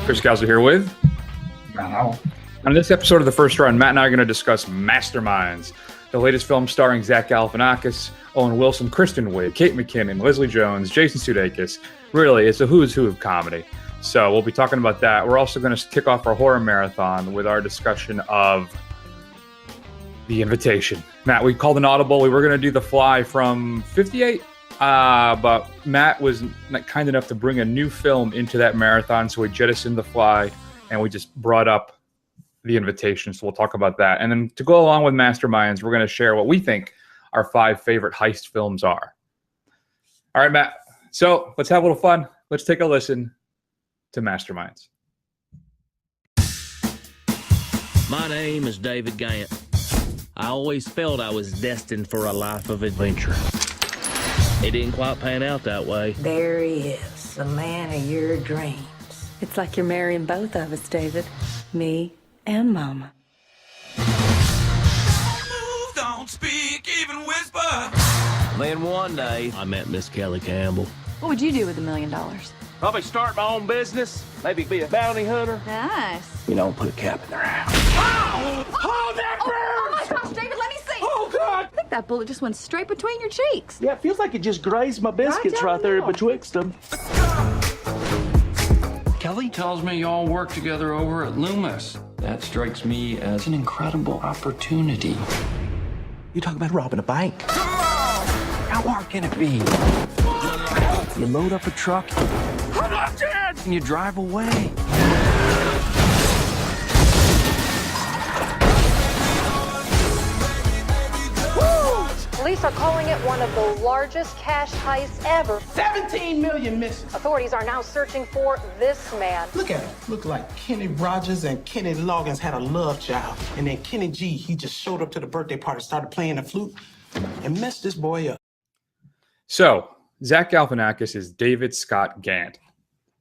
Chris Scalzo here with Matt Howell. On this episode of The First Run, Matt and I are going to discuss Masterminds, the latest film starring Zach Galifianakis, Owen Wilson, Kristen Wiig, Kate McKinnon, Leslie Jones, Jason Sudeikis. Really, it's a who's who of comedy. So we'll be talking about that. We're also going to kick off our horror marathon with our discussion of The Invitation. Matt, we called an audible. We were going to do The Fly from 58, but Matt was kind enough to bring a new film into that marathon, so we jettisoned The Fly, and we just brought up The Invitation, so we'll talk about that. And then to go along with Masterminds, we're going to share what we think our 5 favorite heist films are. All right, Matt. So let's have a little fun. Let's take a listen to Masterminds. My name is David Gant. I always felt I was destined for a life of adventure. It didn't quite pan out that way. There he is, the man of your dreams. It's like you're marrying both of us, David. Me and Mama. Don't speak, even whisper. Then one day, I met Miss Kelly Campbell. What would you do with $1 million? Probably start my own business. Maybe be a bounty hunter. Nice. You know, put a cap in their house. Oh, that burns! Oh my gosh, David, let me see. Oh, God! I think that bullet just went straight between your cheeks. Yeah, it feels like it just grazed my biscuits right there betwixt them. Kelly tells me y'all work together over at Loomis. That strikes me as an incredible opportunity. You talking about robbing a bank? How hard can it be? You load up a truck And you drive away. Police are calling it one of the largest cash heists ever. 17 million missing. Authorities are now searching for this man. Look at him. Look like Kenny Rogers and Kenny Loggins had a love child. And then Kenny G, he just showed up to the birthday party, started playing the flute, and messed this boy up. So, Zach Galifianakis is David Scott Gant.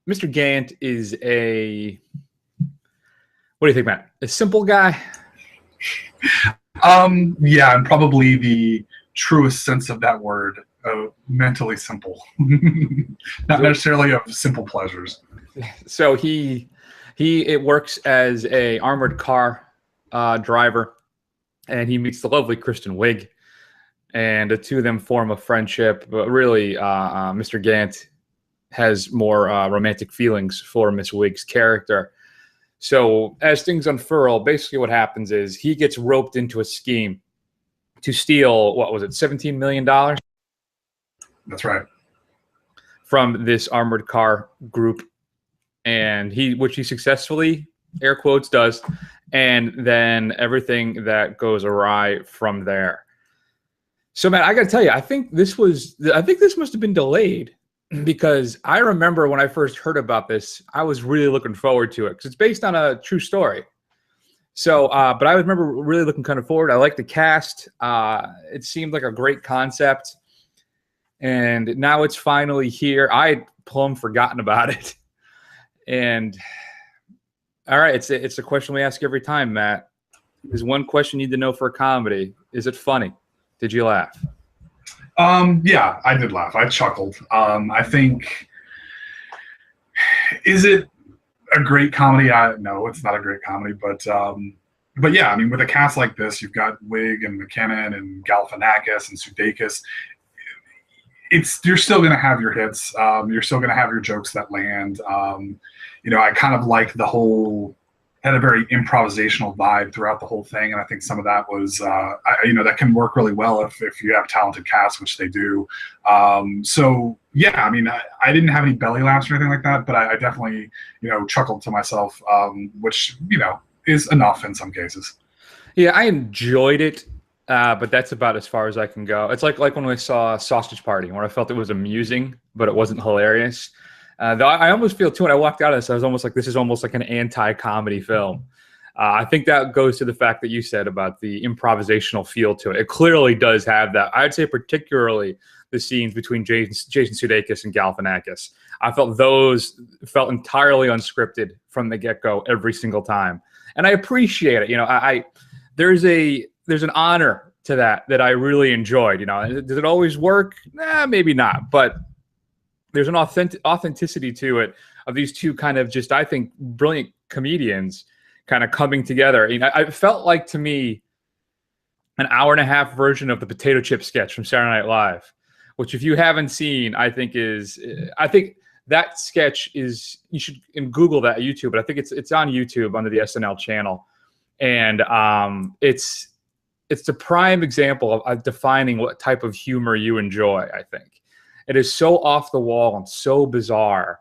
Mr. Gant is a... What do you think, Matt? A simple guy? Yeah, and probably the truest sense of that word, mentally simple. Not necessarily of simple pleasures. So it works as a armored car driver, and he meets the lovely Kristen Wiig, and the two of them form a friendship. But really, Mr. Gant has more romantic feelings for Miss Wiig's character. So as things unfurl, basically what happens is he gets roped into a scheme to steal, what was it, $17 million? That's right. From this armored car group, and which he successfully, air quotes, does, and then everything that goes awry from there. So, Matt, I got to tell you, I think this must have been delayed, because I remember when I first heard about this, I was really looking forward to it because it's based on a true story. So, but I remember really looking kind of forward. I like the cast. It seemed like a great concept, and now it's finally here. I had plumb forgotten about it. And all right, it's a question we ask every time, Matt. There's one question you need to know for a comedy: is it funny? Did you laugh? Yeah, I did laugh. I chuckled. I think, is it a great comedy? No, it's not a great comedy, but yeah, I mean, with a cast like this, you've got Wiig and McKinnon and Galifianakis and Sudeikis. You're still going to have your hits. You're still going to have your jokes that land. I kind of liked had a very improvisational vibe throughout the whole thing, and I think some of that was, that can work really well if you have talented casts, which they do. So yeah, I mean, I didn't have any belly laughs or anything like that, but I definitely, chuckled to myself, which is enough in some cases. Yeah, I enjoyed it, but that's about as far as I can go. It's like when I saw Sausage Party, where I felt it was amusing, but it wasn't hilarious. Though I almost feel, too, when I walked out of this, I was almost like, this is almost like an anti-comedy film. I think that goes to the fact that you said about the improvisational feel to it. It clearly does have that. I'd say particularly the scenes between Jason Sudeikis and Galifianakis. I felt those felt entirely unscripted from the get-go every single time. And I appreciate it. There's an honor to that I really enjoyed. Does it always work? Maybe not. But there's an authenticity to it of these two kind of just, I think, brilliant comedians kind of coming together. I felt like, to me, an hour-and-a-half version of the potato chip sketch from Saturday Night Live, which, if you haven't seen, I think that sketch is, you should Google that YouTube, but I think it's on YouTube under the SNL channel. And it's the prime example of defining what type of humor you enjoy, I think. It is so off the wall and so bizarre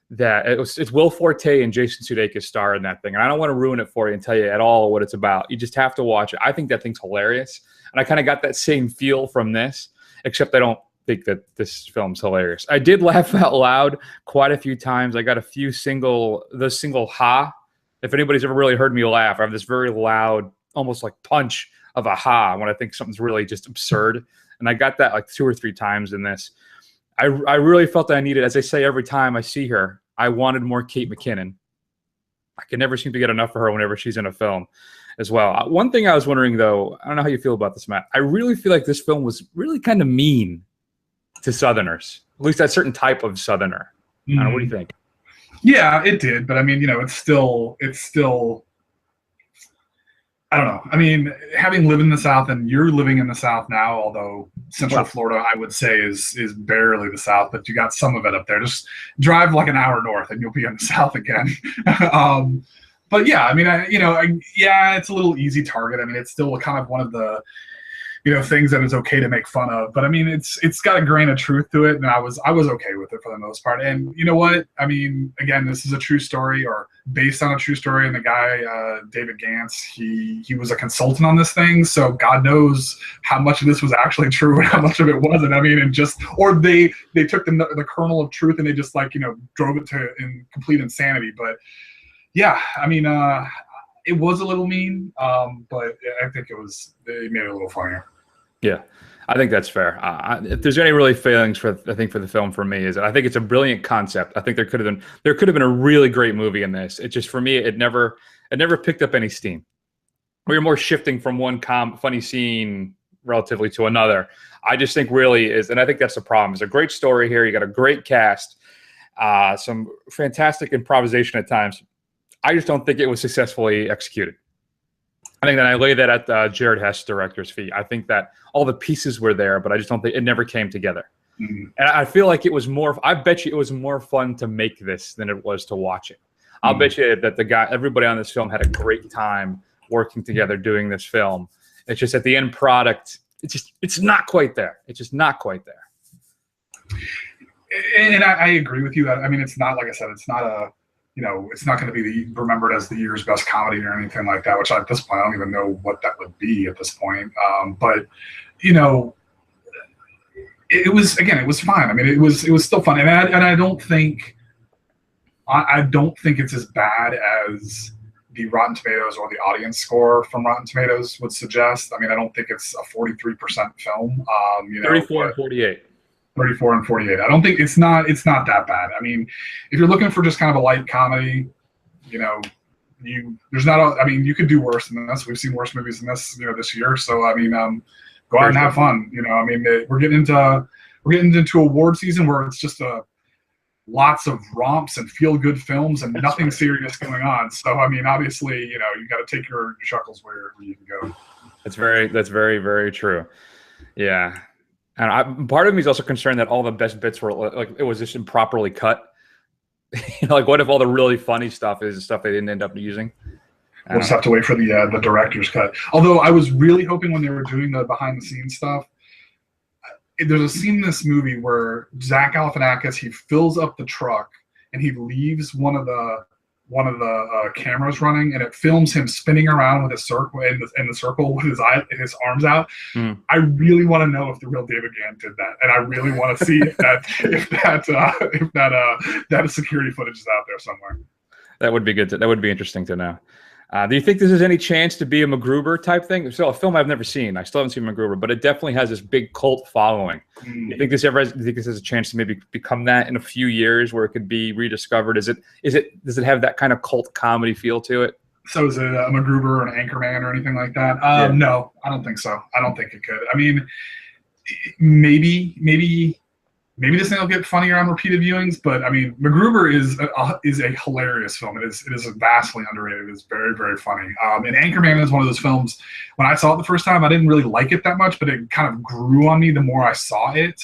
that it's Will Forte and Jason Sudeikis star in that thing. And I don't want to ruin it for you and tell you at all what it's about. You just have to watch it. I think that thing's hilarious. And I kind of got that same feel from this, except I don't think that this film's hilarious. I did laugh out loud quite a few times. I got a few single ha. If anybody's ever really heard me laugh, I have this very loud, almost like punch of a ha when I think something's really just absurd. And I got that like 2 or 3 times in this. I really felt that I needed, as I say every time I see her, I wanted more Kate McKinnon. I can never seem to get enough of her whenever she's in a film as well. One thing I was wondering, though, I don't know how you feel about this, Matt. I really feel like this film was really kind of mean to Southerners, at least that certain type of Southerner. I don't know, what do you think? Yeah, it did. But I mean, it's still, I don't know. I mean, having lived in the South, and you're living in the South now, although Central Florida, I would say, is barely the South, but you got some of it up there. Just drive like an hour north and you'll be in the South again. But yeah, I mean, it's a little easy target. I mean, it's still kind of one of the, things that is okay to make fun of. But I mean, it's got a grain of truth to it, and I was okay with it for the most part. And you know what? I mean, again, this is a true story, or based on a true story. And the guy, David Gantz, he was a consultant on this thing, so God knows how much of this was actually true and how much of it wasn't. I mean, or they took the kernel of truth and they just drove it to in complete insanity. But yeah, I mean, it was a little mean, but I think they made it a little funnier. Yeah, I think that's fair. If there's any really failings for the film for me, is that I think it's a brilliant concept. I think there could have been a really great movie in this. It just, for me, it never picked up any steam. We were more shifting from one funny scene relatively to another. I just think really is, and I think that's the problem. It's a great story here. You got a great cast, some fantastic improvisation at times. I just don't think it was successfully executed. I think that I lay that at Jared Hess, director's feet. I think that all the pieces were there, but I just don't think it never came together. Mm-hmm. And I feel like it was I bet you it was more fun to make this than it was to watch it. I'll bet you that everybody on this film had a great time working together doing this film. It's just at the end product, it's not quite there. It's just not quite there. And I agree with you. I mean, it's not, like I said, it's not a, it's not going to be remembered as the year's best comedy or anything like that, which at this point, I don't even know what that would be at this point. But, it was fine. I mean, it was still fun. And I don't think it's as bad as the Rotten Tomatoes or the audience score from Rotten Tomatoes would suggest. I mean, I don't think it's a 43% film. 34 and 48. 34 and 48. I don't think it's not that bad. I mean, if you're looking for just kind of a light comedy, you could do worse than this. We've seen worse movies than this, this year. So I mean, go out and have fun. I mean, we're getting into award season where it's just lots of romps and feel good films and nothing serious going on. So I mean, obviously, you got to take your chuckles where you can go. That's very, very true. Yeah. And part of me is also concerned that all the best bits were like it was just improperly cut. Like what if all the really funny stuff is stuff they didn't end up using? We'll just have to wait for the director's cut. Although I was really hoping when they were doing the behind the scenes stuff, there's a scene in this movie where Zach Galifianakis, he fills up the truck and he leaves one of the cameras running, and it films him spinning around with a circle in the circle with his arms out. I really want to know if the real David Gant did that, and I really want to see if that security footage is out there somewhere. That would be good. That would be interesting to know. Do you think this has any chance to be a MacGruber type thing? So a film I've never seen. I still haven't seen MacGruber, but it definitely has this big cult following. Do you think this has a chance to maybe become that in a few years, where it could be rediscovered? Does it have that kind of cult comedy feel to it? So is it a MacGruber or an Anchorman or anything like that? No, I don't think so. I don't think it could. I mean, maybe maybe this thing will get funnier on repeated viewings, but I mean, MacGruber is a hilarious film. It is vastly underrated. It's very, very funny. And Anchorman is one of those films. When I saw it the first time, I didn't really like it that much, but it kind of grew on me the more I saw it.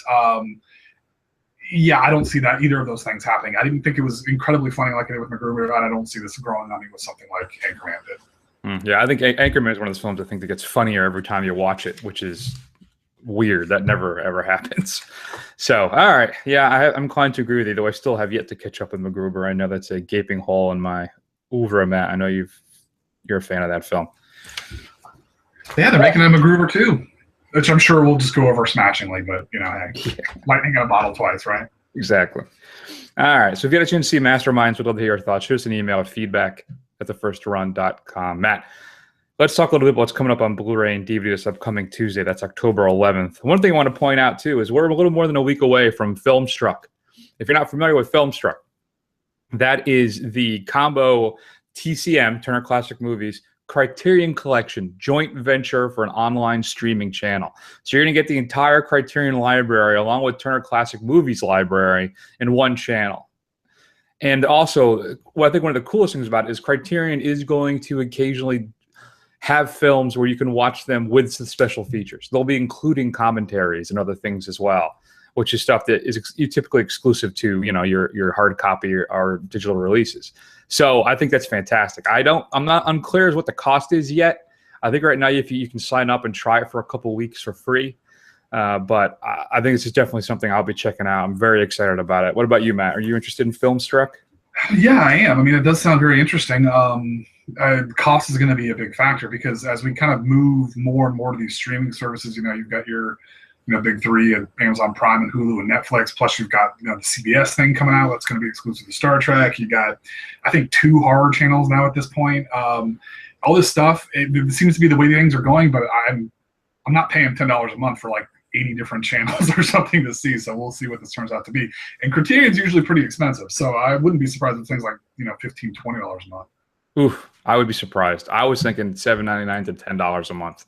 Yeah, I don't see that either of those things happening. I didn't think it was incredibly funny like I did with MacGruber, and I don't see this growing on me with something like Anchorman did. Yeah, I think Anchorman is one of those films I think that gets funnier every time you watch it, which is weird. That never ever happens. So, all right, yeah, I'm inclined to agree with you, though I still have yet to catch up with MacGruber. I know that's a gaping hole in my oeuvre, Matt. I know you're a fan of that film. Yeah, they're making a MacGruber too, which I'm sure we'll just go over smashingly, but hey, lightning in a bottle twice, right? Exactly. All right, so if you had a chance to see Masterminds, we'd love to hear your thoughts. Shoot us an email at feedback@thefirstrun.com. Matt, let's talk a little bit about what's coming up on Blu-ray and DVD this upcoming Tuesday. That's October 11th. One thing I want to point out, too, is we're a little more than a week away from Filmstruck. If you're not familiar with Filmstruck, that is the combo TCM, Turner Classic Movies, Criterion Collection, joint venture for an online streaming channel. So you're going to get the entire Criterion library along with Turner Classic Movies library in one channel. And also, what I think one of the coolest things about it is Criterion is going to occasionally have films where you can watch them with some special features. They'll be including commentaries and other things as well, which is stuff that is typically exclusive to your hard copy or digital releases. So I think that's fantastic. I'm not unclear as what the cost is yet. I think right now you can sign up and try it for a couple weeks for free. But I think this is definitely something I'll be checking out. I'm very excited about it. What about you, Matt? Are you interested in Filmstruck? Yeah, I am. I mean, it does sound very interesting. Cost is going to be a big factor because as we kind of move more and more to these streaming services, you've got your big three of Amazon Prime and Hulu and Netflix. Plus, you've got the CBS thing coming out that's going to be exclusive to Star Trek. You got, I think, 2 horror channels now at this point. All this stuff. It seems to be the way things are going, but I'm not paying $10 a month for like 80 different channels or something to see. So we'll see what this turns out to be. And Criterion's usually pretty expensive, so I wouldn't be surprised if things like $15, $20 a month. Oof, I would be surprised. I was thinking $7.99 to $10 a month,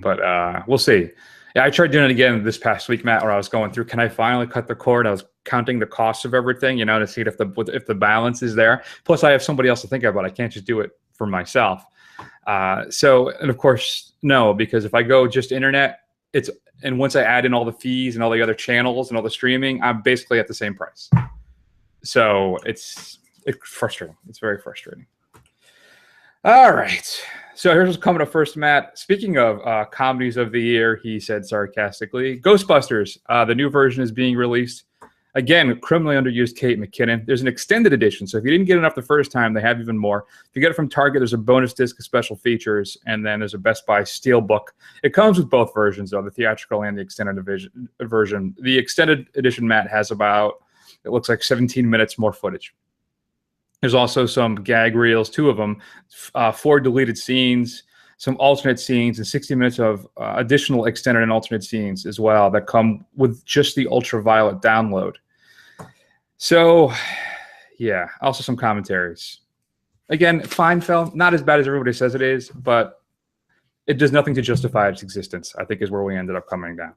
but we'll see. Yeah, I tried doing it again this past week, Matt, where I was going through, can I finally cut the cord? I was counting the costs of everything, to see if the balance is there. Plus, I have somebody else to think about. I can't just do it for myself. And of course, no, because if I go just internet, and once I add in all the fees and all the other channels and all the streaming, I'm basically at the same price. So it's frustrating. It's very frustrating. All right. So here's what's coming up first, Matt. Speaking of comedies of the year, he said sarcastically, Ghostbusters, the new version is being released. Again, criminally underused Kate McKinnon. There's an extended edition, so if you didn't get enough the first time, they have even more. If you get it from Target, there's a bonus disc of special features, and then there's a Best Buy Steelbook. It comes with both versions, though, the theatrical and the extended version. The extended edition, Matt, has about, it looks like 17 minutes more footage. There's also some gag reels, 2 of them, 4 deleted scenes, some alternate scenes, and 60 minutes of additional extended and alternate scenes as well that come with just the ultraviolet download. So, yeah, also some commentaries. Again, fine film, not as bad as everybody says it is, but it does nothing to justify its existence, I think is where we ended up coming down.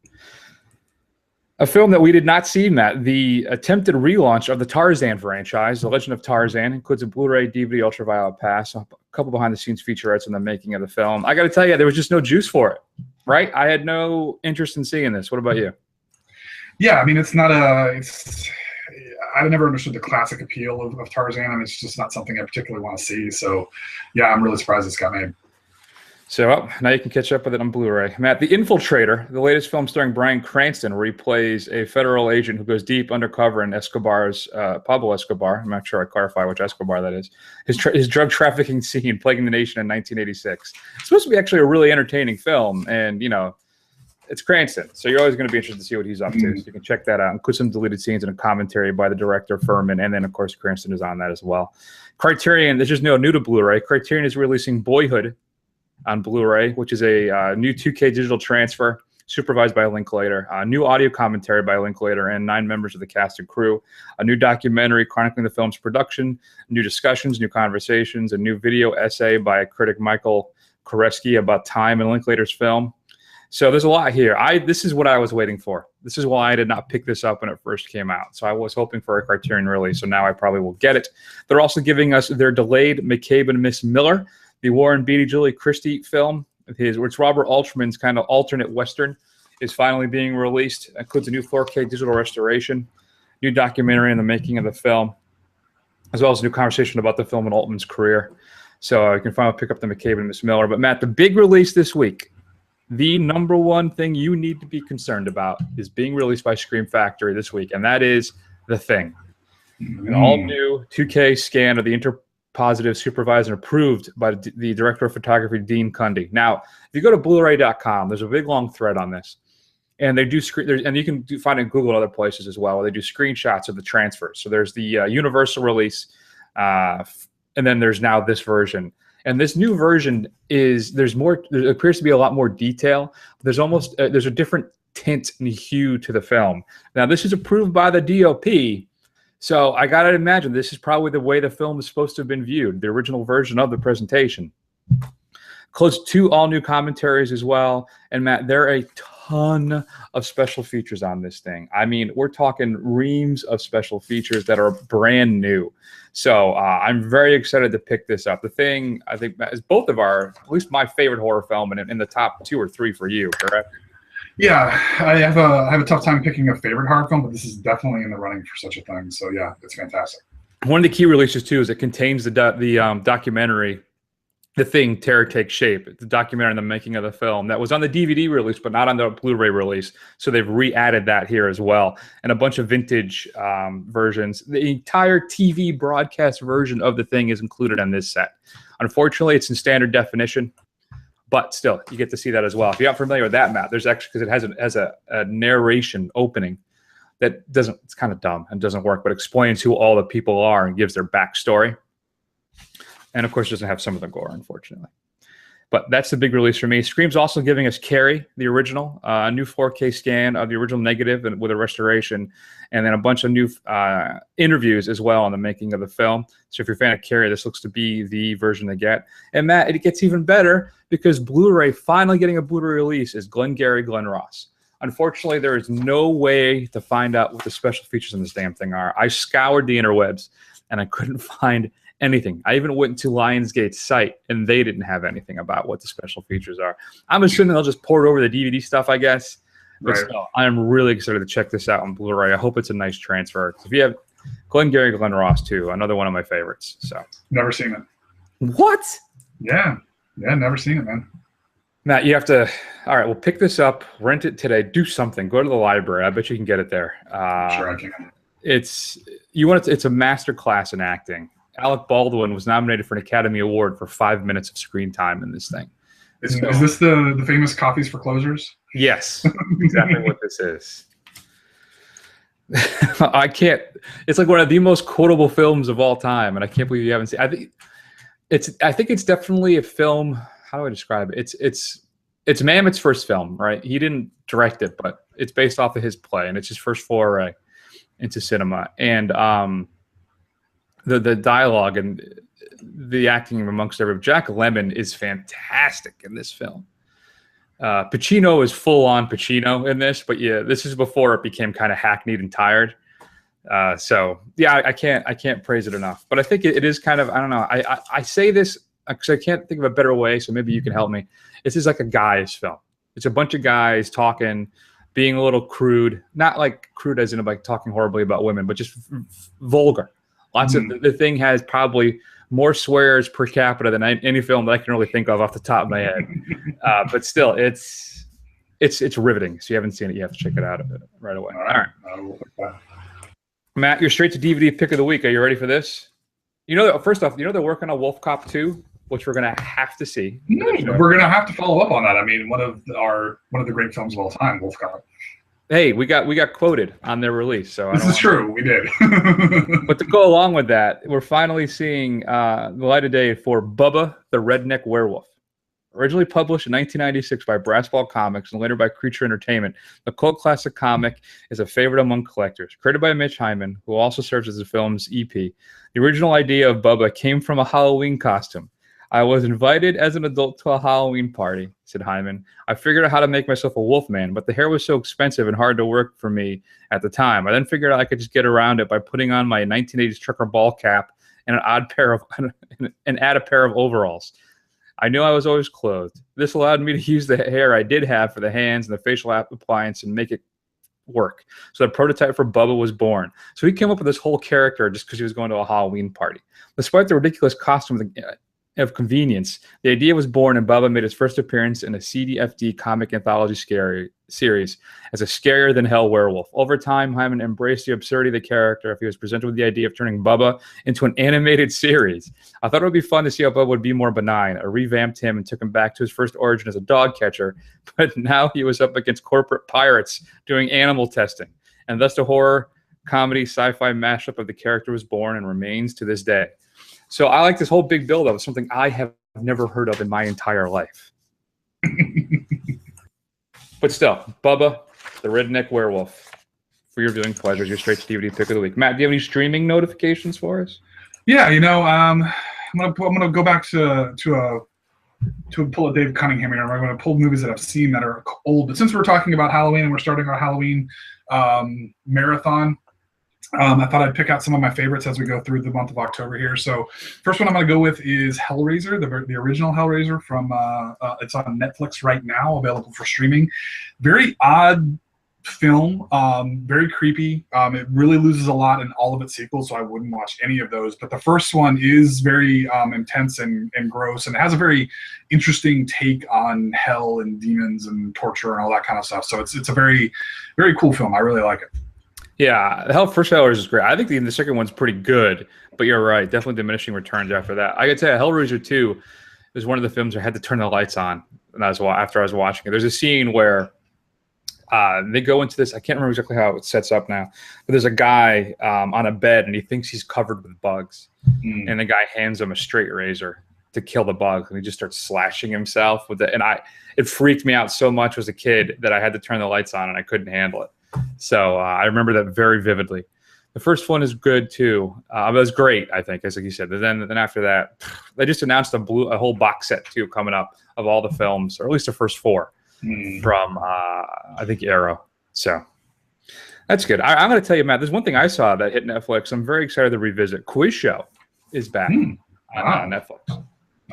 A film that we did not see, Matt, the attempted relaunch of the Tarzan franchise, The Legend of Tarzan, includes a Blu-ray DVD ultraviolet pass, a couple behind-the-scenes featurettes on the making of the film. I got to tell you, there was just no juice for it, right? I had no interest in seeing this. What about you? Yeah, I mean, I never understood the classic appeal of Tarzan, and it's just not something I particularly want to see. So, yeah, I'm really surprised this got made. So now you can catch up with it on Blu-ray. Matt, The Infiltrator, the latest film starring Bryan Cranston, where he plays a federal agent who goes deep undercover in Pablo Escobar. I'm not sure I clarify which Escobar that is. His drug trafficking scene plaguing the nation in 1986. It's supposed to be actually a really entertaining film, and it's Cranston, so you're always going to be interested to see what he's up to. So you can check that out. Include some deleted scenes and a commentary by the director Furman, and then of course Cranston is on that as well. Criterion, there's just no new to Blu-ray. Criterion is releasing Boyhood on Blu-ray, which is a new 2K digital transfer supervised by Linklater, a new audio commentary by Linklater and 9 members of the cast and crew, a new documentary chronicling the film's production, new discussions, new conversations, a new video essay by critic Michael Koreski about time in Linklater's film. So there's a lot here. This is what I was waiting for. This is why I did not pick this up when it first came out. So I was hoping for a Criterion release, so now I probably will get it. They're also giving us their delayed McCabe and Miss Miller, the Warren Beatty, Julie Christie film. It's Robert Altman's kind of alternate Western, is finally being released. It includes a new 4K digital restoration, new documentary on the making of the film, as well as a new conversation about the film and Altman's career. So you can finally pick up the McCabe and Miss Miller. But Matt, the big release this week, the number one thing you need to be concerned about, is being released by Scream Factory this week, and that is The Thing. An all-new 2K scan of the interpositive supervised and approved by the director of photography, Dean Cundy. Now, if you go to Blu-ray.com, there's a big long thread on this, and they do and you can find it in Google and other places as well, where they do screenshots of the transfers. So there's the universal release, and then there's now this version. And this new version there appears to be a lot more detail. There's there's a different tint and hue to the film. Now, this is approved by the DOP, so I got to imagine this is probably the way the film is supposed to have been viewed, the original version of the presentation. Close 2 all-new commentaries as well. And Matt, there are a ton of special features on this thing. I mean, we're talking reams of special features that are brand new. So I'm very excited to pick this up. The Thing, I think, is both of our, at least my favorite horror film, and in the top 2 or 3 for you, correct? Yeah, I have a tough time picking a favorite horror film, but this is definitely in the running for such a thing. So yeah, it's fantastic. One of the key releases too is it contains the documentary, The Thing, Terror Takes Shape. It's a documentary on the making of the film that was on the DVD release, but not on the Blu-ray release. So they've re-added that here as well, and a bunch of vintage versions. The entire TV broadcast version of The Thing is included on this set. Unfortunately, it's in standard definition, but still, you get to see that as well. If you're not familiar with that, Matt, there's actually, because it has a narration opening that it's kind of dumb and doesn't work, but explains who all the people are and gives their backstory. And of course, it doesn't have some of the gore, unfortunately. But that's the big release for me. Scream's also giving us Carrie, the original, a new 4K scan of the original negative and with a restoration, and then a bunch of new interviews as well on the making of the film. So if you're a fan of Carrie, this looks to be the version to get. And Matt, it gets even better because Blu-ray, finally getting a Blu-ray release, is Glengarry Glen Ross. Unfortunately, there is no way to find out what the special features in this damn thing are. I scoured the interwebs, and I couldn't find anything. I even went to Lionsgate's site, and they didn't have anything about what the special features are. I'm assuming they'll just port over the DVD stuff, I guess. But still, I'm really excited to check this out on Blu-ray. I hope it's a nice transfer. If you have Glengarry Glen Ross, too, another one of my favorites. So Never seen it. What? Yeah, never seen it, man. Matt, you have to. All right, we'll pick this up, rent it today, do something. Go to the library. I bet you can get it there. Sure, I can. It's a master class in acting. Alec Baldwin was nominated for an Academy Award for 5 minutes of screen time in this thing. Is this the famous Coffees for Closers? Yes, exactly what this is. I can't. It's like one of the most quotable films of all time, and I can't believe you haven't seen. I think it's definitely a film. How do I describe it? It's Mamet's first film, right? He didn't direct it, but it's based off of his play, and it's his first foray into cinema. And the dialogue and the acting amongst everyone. Jack Lemmon is fantastic in this film. Pacino is full on Pacino in this, but yeah, this is before it became kind of hackneyed and tired. So yeah, I can't praise it enough. But I think it is kind of, I don't know. I say this because I can't think of a better way. So maybe you can help me. This is like a guy's film. It's a bunch of guys talking, being a little crude, not like crude as in like talking horribly about women, but just vulgar. Lots of the thing has probably more swears per capita than any film that I can really think of off the top of my head. But still, it's riveting. So you haven't seen it, you have to check it out right away. All right. Matt, you're straight to DVD pick of the week. Are you ready for this? First off, they're working on Wolf Cop 2, which we're gonna have to see. We're gonna have to follow up on that. I mean, one of the great films of all time, Wolf Cop. Hey, we got quoted on their release, so this is true. We did. But to go along with that, we're finally seeing the light of day for Bubba the Redneck Werewolf. Originally published in 1996 by Brassball Comics and later by Creature Entertainment, the cult classic comic is a favorite among collectors. Created by Mitch Hyman, who also serves as the film's EP. The original idea of Bubba came from a Halloween costume. I was invited as an adult to a Halloween party, said Hyman. I figured out how to make myself a wolf man, but the hair was so expensive and hard to work for me at the time. I then figured out I could just get around it by putting on my 1980s trucker ball cap and add a pair of overalls. I knew I was always clothed. This allowed me to use the hair I did have for the hands and the facial appliance and make it work. So the prototype for Bubba was born. So he came up with this whole character just because he was going to a Halloween party. Despite the ridiculous costume of convenience, the idea was born, and Bubba made his first appearance in a CDFD comic anthology series as a scarier than hell werewolf. Over time, Hyman embraced the absurdity of the character if he was presented with the idea of turning Bubba into an animated series. I thought it would be fun to see how Bubba would be more benign. I revamped him and took him back to his first origin as a dog catcher, but now he was up against corporate pirates doing animal testing, and thus the horror, comedy, sci-fi mashup of the character was born and remains to this day. So I like this whole big build-up of something I have never heard of in my entire life. But still, Bubba, the Redneck Werewolf, for your viewing pleasures, your straight to DVD pick of the week. Matt, do you have any streaming notifications for us? Yeah, I'm gonna go back to pull a Dave Cunningham here. I'm gonna pull movies that I've seen that are old. But since we're talking about Halloween and we're starting our Halloween marathon, I thought I'd pick out some of my favorites as we go through the month of October here. So first one I'm going to go with is Hellraiser, the original Hellraiser from it's on Netflix right now, available for streaming. Very odd film, very creepy. It really loses a lot in all of its sequels, so I wouldn't watch any of those. But the first one is very intense and gross, and it has a very interesting take on hell and demons and torture and all that kind of stuff. So it's a very, very cool film. I really like it. Yeah, the first Hellraiser is great. I think the second one's pretty good, but you're right. Definitely diminishing returns after that. I could tell you, Hellraiser 2 is one of the films where I had to turn the lights on after I was watching it. There's a scene where they go into this. I can't remember exactly how it sets up now, but there's a guy on a bed, and he thinks he's covered with bugs. And the guy hands him a straight razor to kill the bugs, and he just starts slashing himself with it. And it freaked me out so much as a kid that I had to turn the lights on, and I couldn't handle it. So I remember that very vividly. The first one is good too. It was great, I think, as you said. But then after that, they just announced a whole box set too coming up of all the films, or at least the first 4 from I think Arrow. So that's good. I'm going to tell you, Matt. There's one thing I saw that hit Netflix. I'm very excited to revisit. Quiz Show is back on Netflix. All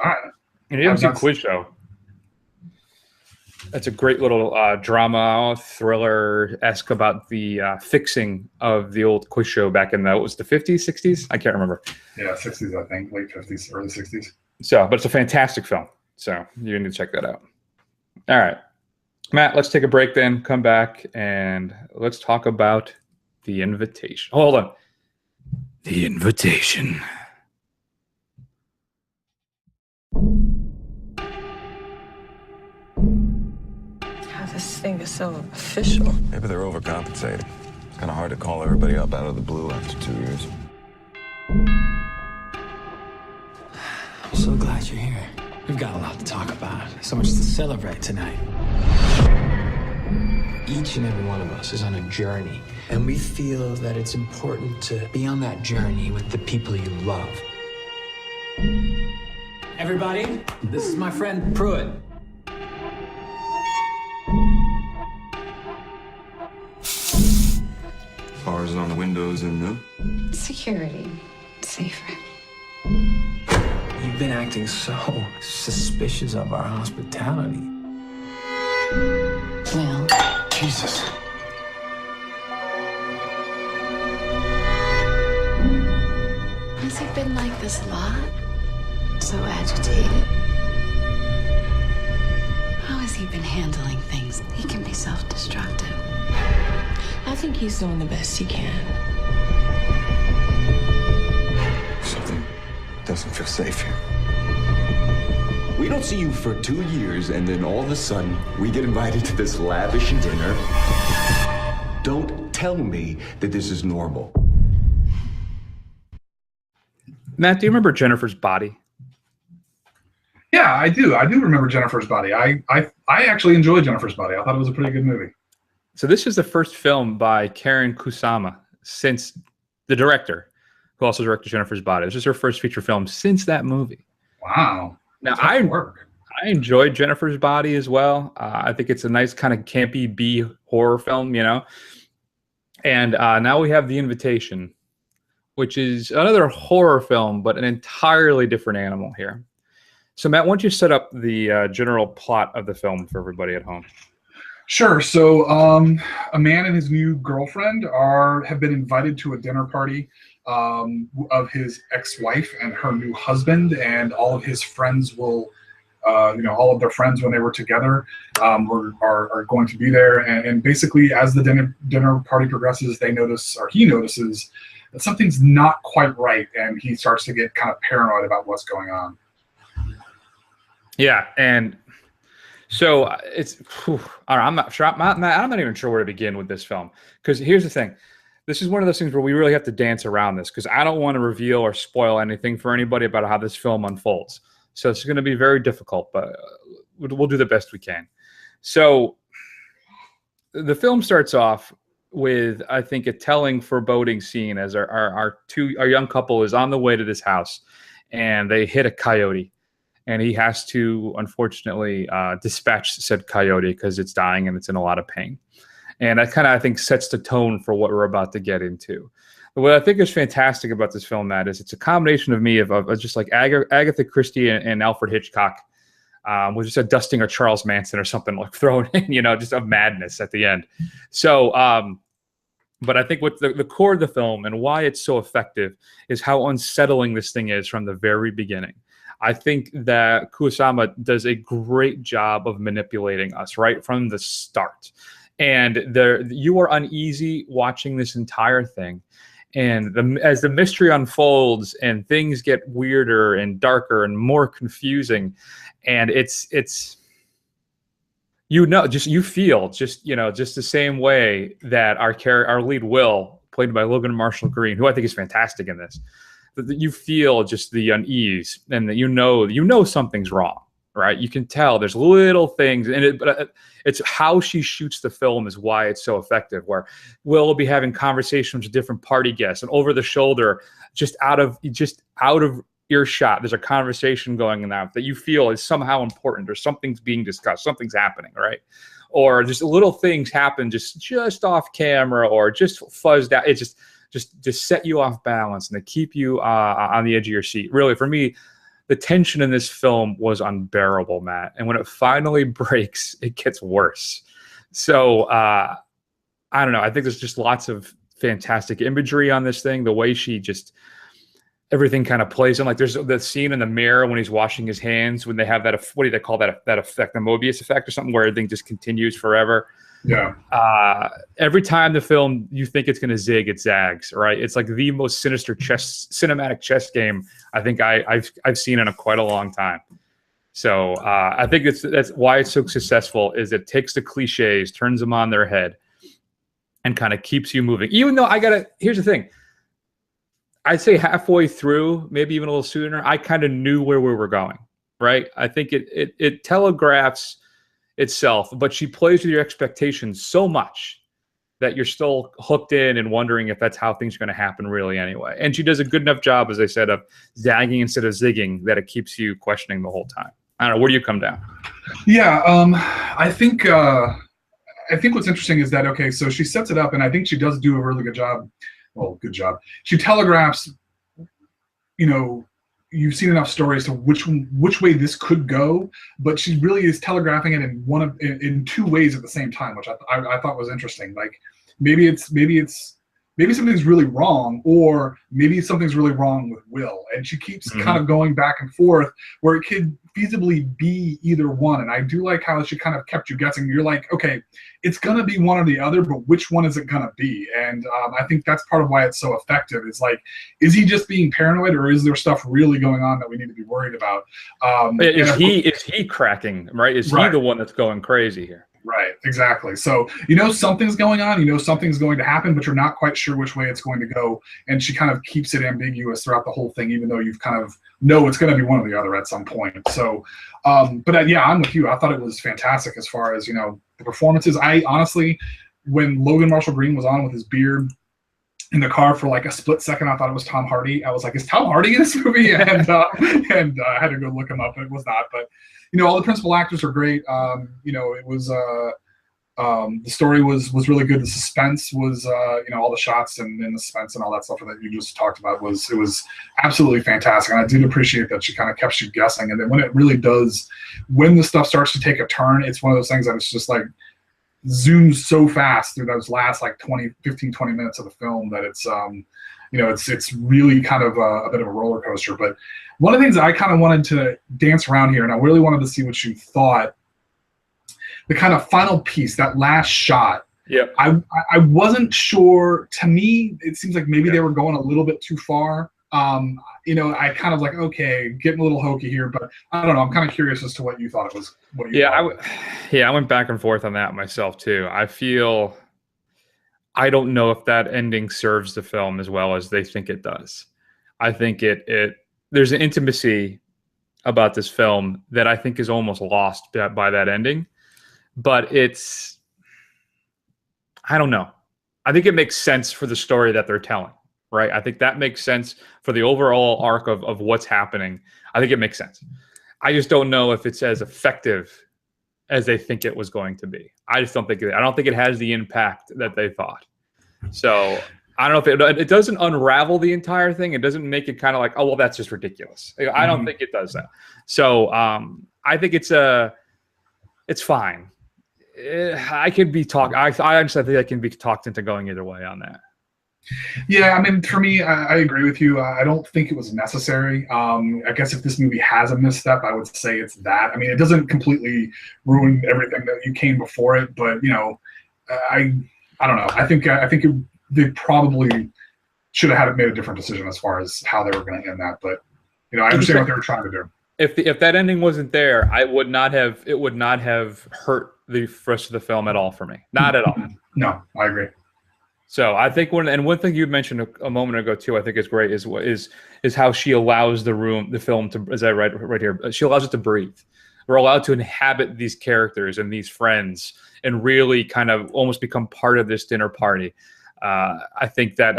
right. And you haven't seen Quiz Show. It's a great little drama thriller-esque about the fixing of the old quiz show back in the 50s, 60s? I can't remember. Yeah, 60s, I think, late 50s, early 60s. So, but it's a fantastic film. So you need to check that out. All right, Matt, let's take a break then, come back, and let's talk about The Invitation. Hold on. The Invitation. This thing is so official. Maybe they're overcompensating. It's kind of hard to call everybody up out of the blue after 2 years. I'm so glad you're here. We've got a lot to talk about. So much to celebrate tonight. Each and every one of us is on a journey, and we feel that it's important to be on that journey with the people you love. Everybody, this is my friend Pruitt. Bars on the windows and the Security. Safer. You've been acting so suspicious of our hospitality. Well, Jesus. has he been like this a lot? So agitated? How has he been handling things? He can be self-destructive. I think he's doing the best he can. something doesn't feel safe here. We don't see you for 2 years, and then all of a sudden, we get invited to this lavish dinner. Don't tell me that this is normal. Matt, do you remember Jennifer's Body? Yeah, I do. I do remember Jennifer's Body. I actually enjoyed Jennifer's Body. I thought it was a pretty good movie. So this is the first film by Karen Kusama since the director, who also directed Jennifer's Body. This is her first feature film since that movie. Wow. Now, I enjoyed Jennifer's Body as well. I think it's a nice kind of campy B horror film, you know. And now we have The Invitation, which is another horror film, but an entirely different animal here. So, Matt, why don't you set up the general plot of the film for everybody at home? Sure. So, a man and his new girlfriend have been invited to a dinner party of his ex-wife and her new husband, and all of his friends will, all of their friends when they were together are going to be there. And basically, as the dinner party progresses, he notices that something's not quite right, and he starts to get kind of paranoid about what's going on. Yeah, and so it's. I'm not sure. I'm not even sure where to begin with this film, because here's the thing. This is one of those things where we really have to dance around this, because I don't want to reveal or spoil anything for anybody about how this film unfolds. So it's going to be very difficult, but we'll do the best we can. So the film starts off with, I think, a telling, foreboding scene as our young couple is on the way to this house, and they hit a coyote, and he has to, unfortunately, dispatch said coyote because it's dying and it's in a lot of pain. And that kind of, I think, sets the tone for what we're about to get into. But what I think is fantastic about this film, Matt, is it's a combination of me of just like Agatha Christie and Alfred Hitchcock, with just a dusting of Charles Manson or something like thrown in, just of madness at the end. So, but I think what the core of the film and why it's so effective is how unsettling this thing is from the very beginning. I think that Kurosawa does a great job of manipulating us right from the start. And you are uneasy watching this entire thing. And as the mystery unfolds and things get weirder and darker and more confusing, and it's you feel the same way that our lead Will, played by Logan Marshall Green, who I think is fantastic in this, that you feel just the unease, and that you know something's wrong. Right, you can tell there's little things in it, but it's how she shoots the film is why it's so effective. Where Will be having conversations with different party guests, and over the shoulder, just out of earshot, there's a conversation going on that you feel is somehow important, or something's being discussed, something's happening, right? Or just little things happen just off camera, or just fuzzed out. It just set you off balance and to keep you on the edge of your seat. Really, for me, the tension in this film was unbearable, Matt. And when it finally breaks, it gets worse. So I don't know. I think there's just lots of fantastic imagery on this thing. The way everything kind of plays in. Like there's the scene in the mirror when he's washing his hands, when they have that, what do they call that effect? The Mobius effect or something, where everything just continues forever. Yeah. Every time the film, you think it's going to zig, it zags, right? It's like the most sinister cinematic chess game I think I've seen in quite a long time. So I think that's why it's so successful, is it takes the cliches, turns them on their head, and kind of keeps you moving. Even though here's the thing. I'd say halfway through, maybe even a little sooner, I kind of knew where we were going, right? I think it telegraphs itself, but she plays with your expectations so much that you're still hooked in and wondering if that's how things are going to happen really anyway. And she does a good enough job, as I said, of zagging instead of zigging, that it keeps you questioning the whole time. I don't know. Where do you come down? Yeah, I think what's interesting is that, okay, so she sets it up, and I think she does do a really good job. Well, good job. She telegraphs, you've seen enough stories to which way this could go, but she really is telegraphing it in two ways at the same time, which I thought was interesting. Like maybe something's really wrong, or maybe something's really wrong with Will, and she keeps kind of going back and forth where it could feasibly be either one. And I do like how she kind of kept you guessing. You're like, okay, it's gonna be one or the other, but which one is it gonna be? And I think that's part of why it's so effective. It's like, is he just being paranoid, or is there stuff really going on that we need to be worried about? Is he cracking, right? Is he the one that's going crazy here? Right, exactly. So something's going on, something's going to happen, but you're not quite sure which way it's going to go. And she kind of keeps it ambiguous throughout the whole thing, even though you've kind of know it's going to be one or the other at some point. So, but yeah, I'm with you. I thought it was fantastic as far as, the performances. I honestly, when Logan Marshall Green was on with his beard in the car for like a split second. I thought it was Tom Hardy. I was like, is Tom Hardy in this movie? And I had to go look him up, and it was not. But all the principal actors are great. It was the story was really good. The suspense was all the shots and the suspense and all that stuff that you just talked about was absolutely fantastic. And I did appreciate that she kind of kept you guessing. And then when it really does, when the stuff starts to take a turn, it's one of those things that it's just like zooms so fast through those last like 20 minutes of the film that it's it's really kind of a bit of a roller coaster. But one of the things that I kind of wanted to dance around here, and I really wanted to see what you thought, the kind of final piece, that last shot. Yeah, I wasn't sure. To me, it seems like maybe they were going a little bit too far. I kind of like, okay, getting a little hokey here, but I don't know. I'm kind of curious as to what you thought it was. I went back and forth on that myself too. I don't know if that ending serves the film as well as they think it does. I think there's an intimacy about this film that I think is almost lost by that ending. But I don't know. I think it makes sense for the story that they're telling, right? I think that makes sense for the overall arc of what's happening. I think it makes sense. I just don't know if it's as effective as they think it was going to be. I don't think it has the impact that they thought. So I don't know if it doesn't unravel the entire thing. It doesn't make it kind of like, oh, well, that's just ridiculous. I don't think it does that. So I think it's fine. I could be talked. I honestly think I can be talked into going either way on that. Yeah, I mean, for me, I agree with you. I don't think it was necessary. I guess if this movie has a misstep, I would say it's that. I mean, it doesn't completely ruin everything that you came before it, but I don't know. I think they probably should have made a different decision as far as how they were going to end that. But I understand what they were trying to do. If that ending wasn't there, it would not have hurt the rest of the film at all for me. Not at all. No, I agree. So I think one thing you mentioned a moment ago too, I think is great is how she allows the film to, as I write right here, she allows it to breathe. We're allowed to inhabit these characters and these friends and really kind of almost become part of this dinner party. I think that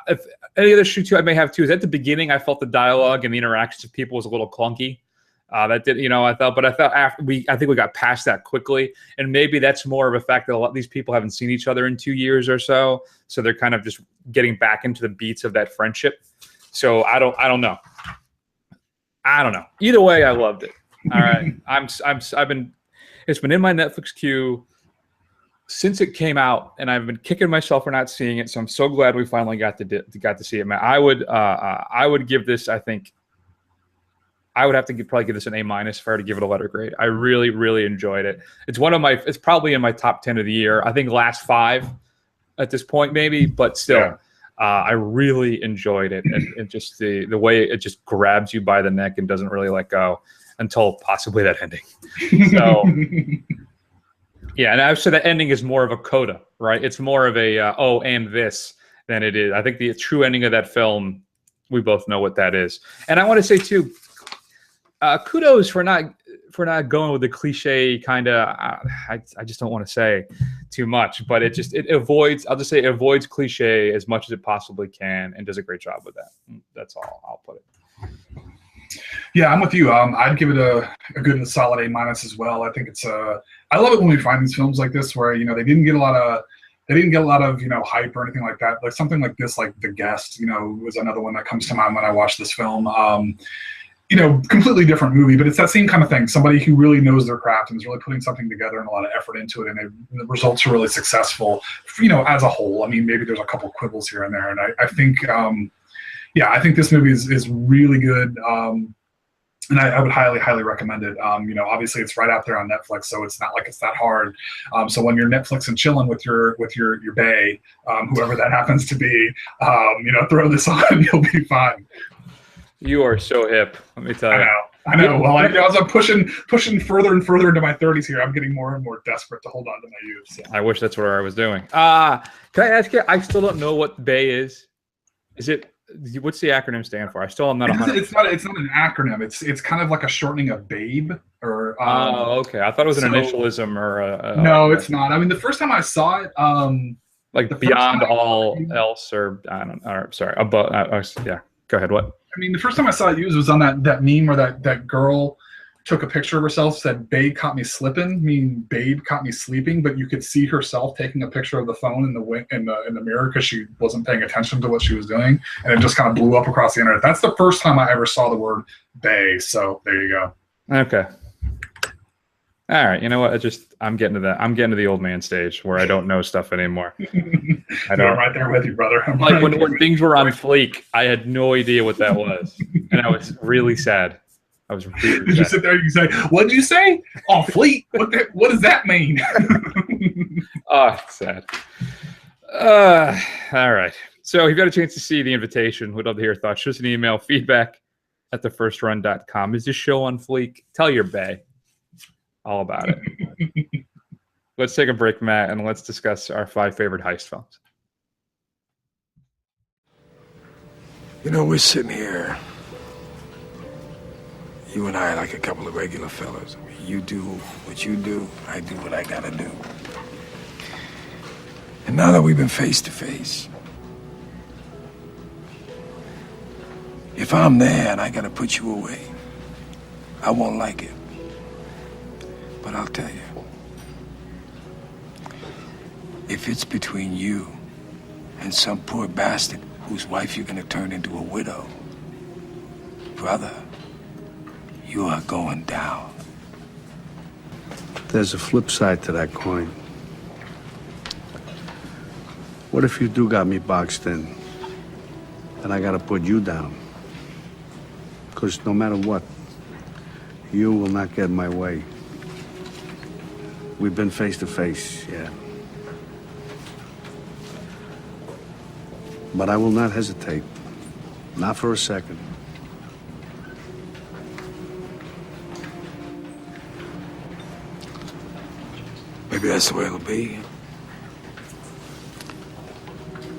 if any other shoot too I may have too is at the beginning I felt the dialogue and the interactions of people was a little clunky. I thought after I think we got past that quickly, and maybe that's more of a fact that a lot of these people haven't seen each other in 2 years or so they're kind of just getting back into the beats of that friendship. So I don't know. Either way, I loved it. All right, it's been in my Netflix queue since it came out, and I've been kicking myself for not seeing it. So I'm so glad we finally got to see it, man. I would give this, I think. I would have to probably give this an A- if I were to give it a letter grade. I really, really enjoyed it. It's probably in my top 10 of the year. I think last 5 at this point, maybe, but still, yeah. I really enjoyed it. And just the way it just grabs you by the neck and doesn't really let go until possibly that ending. So, yeah. And I would say that ending is more of a coda, right? It's more of a, and this than it is. I think the true ending of that film, we both know what that is. And I want to say too, kudos for not going with the cliche kind of. I just don't want to say too much, but it avoids. I'll just say it avoids cliche as much as it possibly can, and does a great job with that. That's all I'll put it. Yeah, I'm with you. I'd give it a good and solid A- as well. I think it's I love it when we find these films like this where they didn't get a lot of hype or anything like that. Like something like this, like The Guest, was another one that comes to mind when I watch this film. Completely different movie, but it's that same kind of thing. Somebody who really knows their craft and is really putting something together and a lot of effort into it, and the results are really successful, as a whole. I mean, maybe there's a couple quibbles here and there, and I think, I think this movie is really good, and I would highly, highly recommend it. Obviously it's right out there on Netflix, so it's not like it's that hard. So when you're Netflix and chilling with your bae, whoever that happens to be, throw this on, you'll be fine. You are so hip, let me tell you. I know. Well, as I'm pushing further and further into my 30s here, I'm getting more and more desperate to hold on to my youth. So. I wish that's what I was doing. Can I ask you? I still don't know what BAE is. Is it? What's the acronym stand for? I still am not 100%. It's not an acronym. It's kind of like a shortening of BABE. Or okay. I thought it was an initialism or. No, it's not. I mean, the first time I saw it, Like beyond all else, or I don't know. Or, sorry, above. Yeah, go ahead. What? I mean, the first time I saw it used was on that meme where that girl took a picture of herself, said "Babe caught me slipping," meaning Babe caught me sleeping, but you could see herself taking a picture of the phone in the mirror because she wasn't paying attention to what she was doing, and it just kind of blew up across the internet. That's the first time I ever saw the word "bae." So there you go. Okay. All right. You know what? I'm getting to that. I'm getting to the old man stage where I don't know stuff anymore. I don't. I'm right there with you, brother. Like when things were on fleek, I had no idea what that was, and I was really sad. I was really Did you sit there and you say, "What did you say? Oh, fleet? What does that mean?" Oh, it's sad. All right. So if you've got a chance to see The Invitation, we'd love to hear your thoughts. Shoot us an email, feedback@thefirstrun.com. Is this show on fleek? Tell your bae all about it. Let's take a break, Matt, and let's discuss our 5 favorite heist films. You know, we're sitting here. You and I are like a couple of regular fellas. I mean, you do what you do, I do what I gotta do. And now that we've been face to face, if I'm there and I gotta put you away, I won't like it. But I'll tell you, if it's between you and some poor bastard whose wife you're gonna turn into a widow, brother, you are going down. There's a flip side to that coin. What if you do got me boxed in, and I gotta put you down? Because no matter what, you will not get in my way. We've been face to face, yeah. But I will not hesitate. Not for a second. Maybe that's the way it'll be.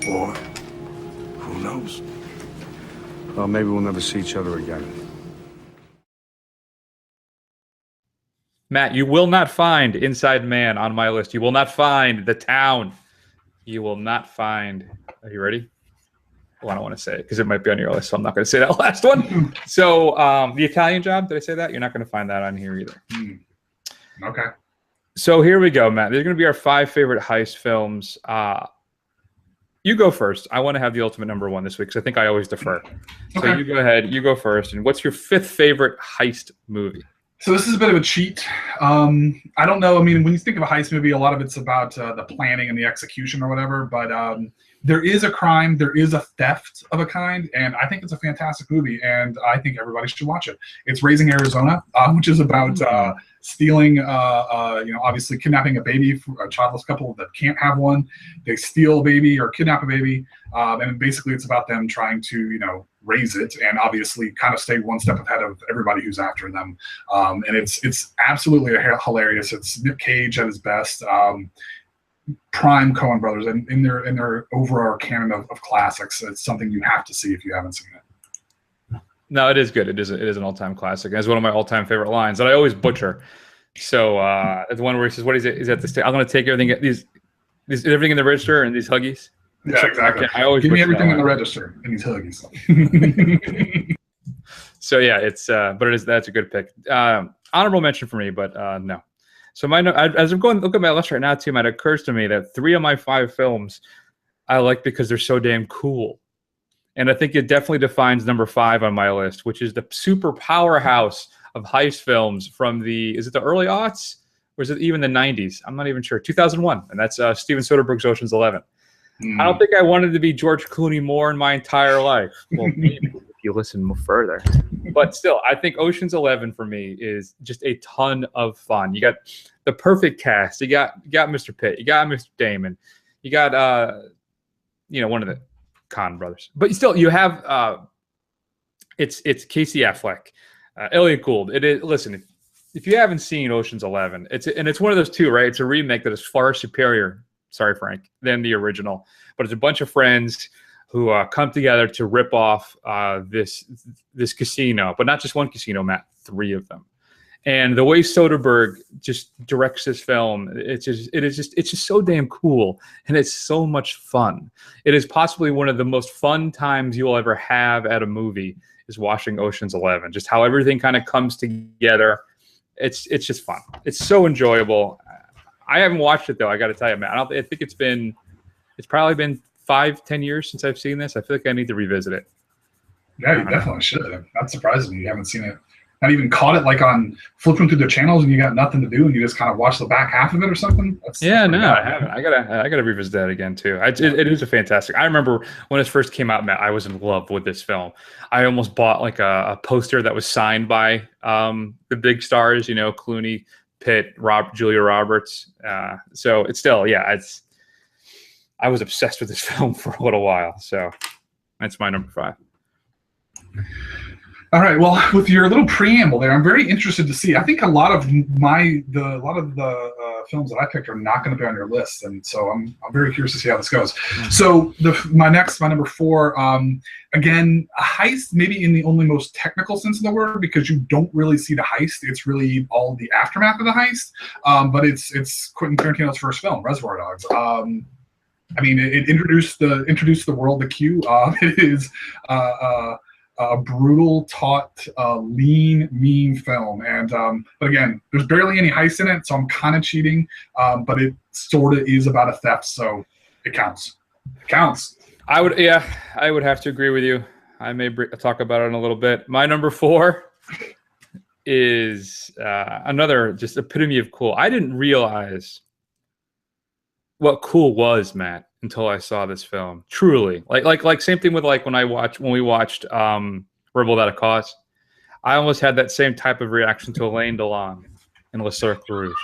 Or, who knows? Well, maybe we'll never see each other again. Matt, you will not find Inside Man on my list. You will not find The Town. You will not find... Are you ready? Well, I don't want to say it because it might be on your list, so I'm not going to say that last one. So, The Italian Job, did I say that? You're not going to find that on here either. Okay. So here we go, Matt. These are going to be our 5 favorite heist films. You go first. I want to have the ultimate number 1 this week because I think I always defer. So Okay. you go ahead. You go first. And what's your 5th favorite heist movie? So this is a bit of a cheat. I don't know. I mean, when you think of a heist movie, a lot of it's about the planning and the execution or whatever. But there is a crime, there is a theft of a kind, and I think it's a fantastic movie, and I think everybody should watch it. It's Raising Arizona, which is about stealing, obviously kidnapping a baby for a childless couple that can't have one. They steal a baby or kidnap a baby, and basically it's about them trying to, raise it and obviously kind of stay one step ahead of everybody who's after them. And it's absolutely hilarious. It's Nick Cage at his best. Prime Coen brothers, and in their overall canon of classics. It's something you have to see if you haven't seen it. No, it is good. It is an all-time classic. It's one of my all-time favorite lines that I always butcher. So the one where he says, "What is it? Is that the state? I'm going to take everything. These everything in the register and these Huggies." Yeah, exactly. I always give me butcher everything that in the line. register and these Huggies. So yeah, that's a good pick. Honorable mention for me, but no. So as I'm going look at my list right now, too, it occurs to me that 3 of my 5 films I like because they're so damn cool. And I think it definitely defines number 5 on my list, which is the super powerhouse of heist films from is it the early aughts? Or is it even the 90s? I'm not even sure. 2001. And that's Steven Soderbergh's Ocean's 11. I don't think I wanted to be George Clooney more in my entire life. Well, maybe if you listen further. But still, I think Ocean's 11 for me is just a ton of fun. You got the perfect cast. You got Mr. Pitt. You got Mr. Damon. You got one of the Conn brothers. But still, you have it's Casey Affleck, Elliot Gould. It is. Listen, if you haven't seen Ocean's 11, it's one of those two, right? It's a remake that is far superior. Sorry, Frank, than the original. But it's a bunch of friends who come together to rip off this casino, but not just one casino, Matt, 3 of them. And the way Soderbergh just directs this film, it's just so damn cool, and it's so much fun. It is possibly one of the most fun times you will ever have at a movie is watching Ocean's 11. Just how everything kind of comes together. It's just fun. It's so enjoyable. I haven't watched it though. I got to tell you, man. I think it's probably been 5-10 years since I've seen this. I feel like I need to revisit it. Yeah, you definitely should. That surprises me. You haven't seen it. Not even caught it like on flipping through the channels and you got nothing to do and you just kind of watch the back half of it or something. I haven't. I gotta revisit that again too. It is a fantastic. I remember when it first came out, Matt, I was in love with this film. I almost bought like a poster that was signed by the big stars, Clooney, Pitt, Julia Roberts. So it's still, I was obsessed with this film for a little while. So that's my number 5. All right. Well, with your little preamble there, I'm very interested to see. I think a lot of the films that I picked are not going to be on your list, and so I'm very curious to see how this goes. So my number 4, again, a heist, maybe in the only most technical sense of the word, because you don't really see the heist. It's really all the aftermath of the heist. But it's Quentin Tarantino's first film, Reservoir Dogs. I mean, it introduced the world to Q. It is a brutal, taut, lean, mean film. And but again, there's barely any heist in it, so I'm kind of cheating. But it sort of is about a theft, so it counts. It counts. I would have to agree with you. I may talk about it in a little bit. My number 4 is another just epitome of cool. I didn't realize what cool was, Matt, until I saw this film. Truly, like same thing with like when we watched Rebel Without a Cause. I almost had that same type of reaction to Alain Delon in Le Cercle Rouge.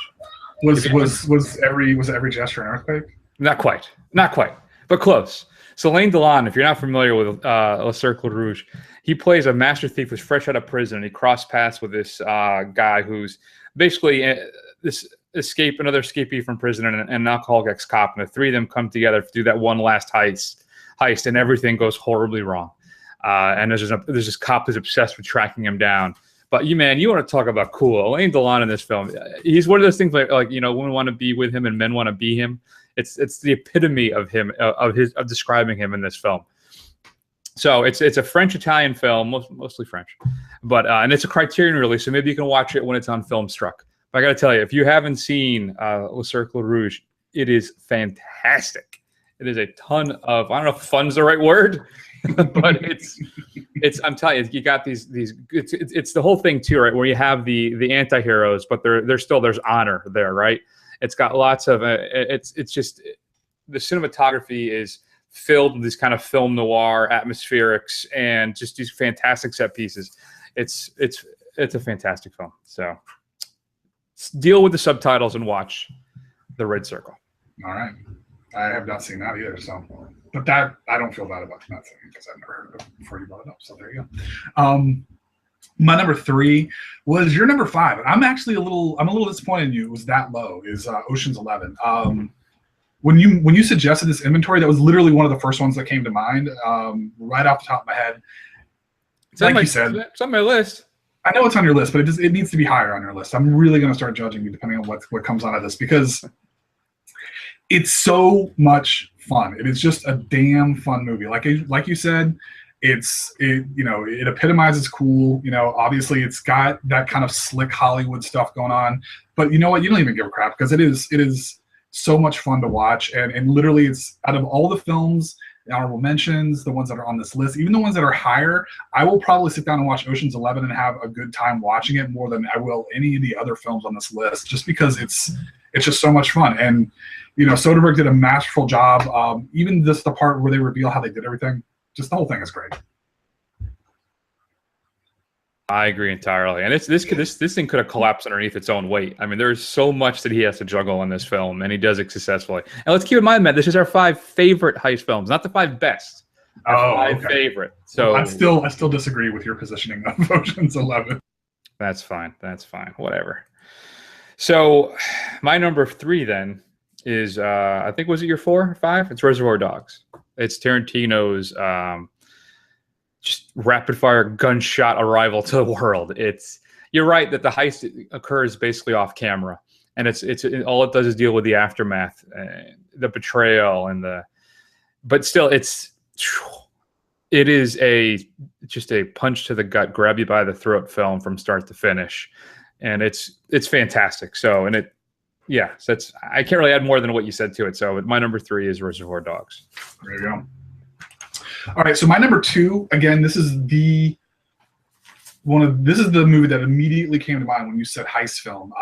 Was every gesture an earthquake? Not quite, but close. So Alain Delon, if you're not familiar with Le Cercle Rouge, he plays a master thief who's fresh out of prison, and he cross paths with this guy who's basically another escapee from prison and an alcoholic ex-cop, and the three of them come together to do that one last heist, and everything goes horribly wrong. And there's this cop who's obsessed with tracking him down. But you want to talk about cool. Alain Delon in this film, he's one of those things like women want to be with him and men want to be him. It's the epitome of him, of describing him in this film. So it's a French-Italian film, mostly French, but and it's a Criterion release, so maybe you can watch it when it's on Filmstruck. But I got to tell you, if you haven't seen Le Cercle Rouge, it is fantastic. It is a ton of, I don't know if fun's the right word, but it's I'm telling you, you got these it's the whole thing too, right? Where you have the anti-heroes, but there's honor there, right? It's got lots of it's just the cinematography is filled with these kind of film noir atmospherics and just these fantastic set pieces. It's a fantastic film. So deal with the subtitles and watch The Red Circle. All right. I have not seen that either, so but that I don't feel bad about not seeing because I've never heard of it before you brought it up. So there you go. My number 3 was your number 5. I'm actually a little disappointed in you. It was that low. Is Ocean's 11. When you suggested this inventory, that was literally one of the first ones that came to mind, right off the top of my head. You said, it's on my list. I know it's on your list, but it needs to be higher on your list. I'm really going to start judging you depending on what comes out of this because it's so much fun. It is just a damn fun movie. Like you said, it epitomizes cool. Obviously it's got that kind of slick Hollywood stuff going on. But you know what? You don't even give a crap because it is so much fun to watch. And literally it's out of all the films, the honorable mentions, the ones that are on this list, even the ones that are higher, I will probably sit down and watch Ocean's 11 and have a good time watching it more than I will any of the other films on this list, just because it's just so much fun. And Soderbergh did a masterful job. Even just the part where they reveal how they did everything, just the whole thing is great. I agree entirely, and this thing could have collapsed underneath its own weight. I mean, there's so much that he has to juggle in this film, and he does it successfully. And let's keep in mind, Matt, this is our 5 favorite heist films, not the 5 best. Our 5 favorite. So well, I still disagree with your positioning of Ocean's 11. That's fine. Whatever. So my number 3 then is I think, was it your 4 or 5? It's Reservoir Dogs. It's Tarantino's just rapid fire gunshot arrival to the world. It's you're right that the heist occurs basically off camera, and it's all it does is deal with the aftermath, the betrayal, but still it is just a punch to the gut, grab you by the throat film from start to finish, and it's fantastic. So I can't really add more than what you said to it. So my number 3 is Reservoir Dogs. There you go. All right, so my number 2, again, this is the movie that immediately came to mind when you said heist film.